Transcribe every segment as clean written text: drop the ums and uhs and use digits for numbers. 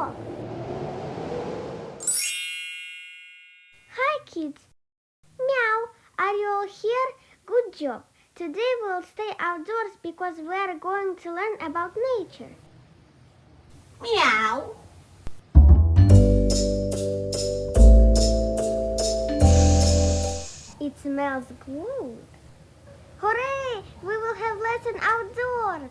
fall. Hi kids! Meow! Are you all here? Good job! Today we'll stay outdoors because we're going to learn about nature. Meow. It smells good. Hooray! We will have lesson outdoors.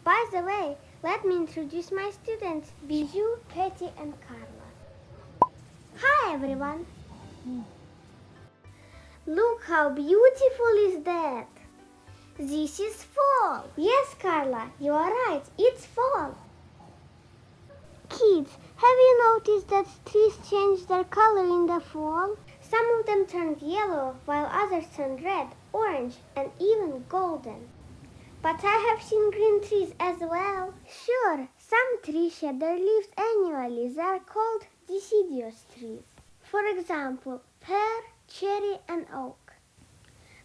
By the way, let me introduce my students, Bijou, Katie, and Carla. Hi everyone. Look how beautiful is that. This is fall. Yes, Carla, you are right. It's fall. Kids, have you noticed that trees change their color in the fall? Some of them turned yellow, while others turned red, orange, and even golden. But I have seen green trees as well. Sure, some trees shed their leaves annually. They are called deciduous trees. For example, pear, cherry, and oak.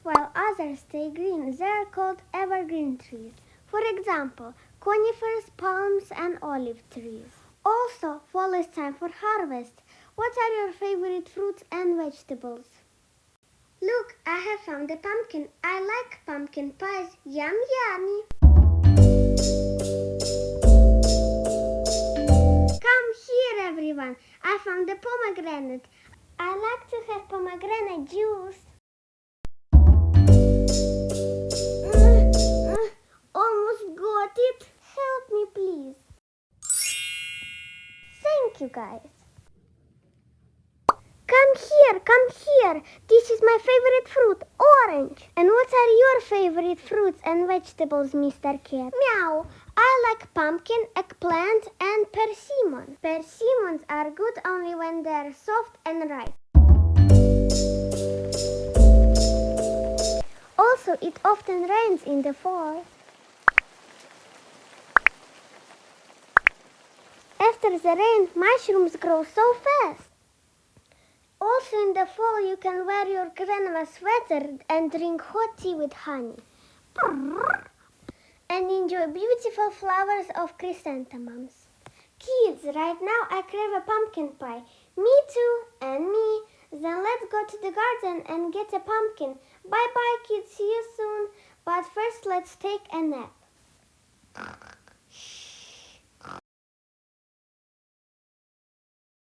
While others stay green, they are called evergreen trees. For example, conifers, palms, and olive trees. Also, fall is time for harvest. What are your favorite fruits and vegetables? Look, I have found a pumpkin. I like pumpkin pies. Yum, yummy. Come here, everyone. I found a pomegranate. I like to have pomegranate juice. Almost got it. Help me, please. Thank you, guys. Come here. This is my favorite fruit, orange. And what are your favorite fruits and vegetables, Mr. Cat? Meow. I like pumpkin, eggplant, and persimmon. Persimmons are good only when they're soft and ripe. Also, it often rains in the fall. After the rain, mushrooms grow so fast. Also in the fall, you can wear your grandma's sweater and drink hot tea with honey. And enjoy beautiful flowers of chrysanthemums. Kids, right now I crave a pumpkin pie. Me too, and me. Then let's go to the garden and get a pumpkin. Bye-bye, kids. See you soon. But first, let's take a nap.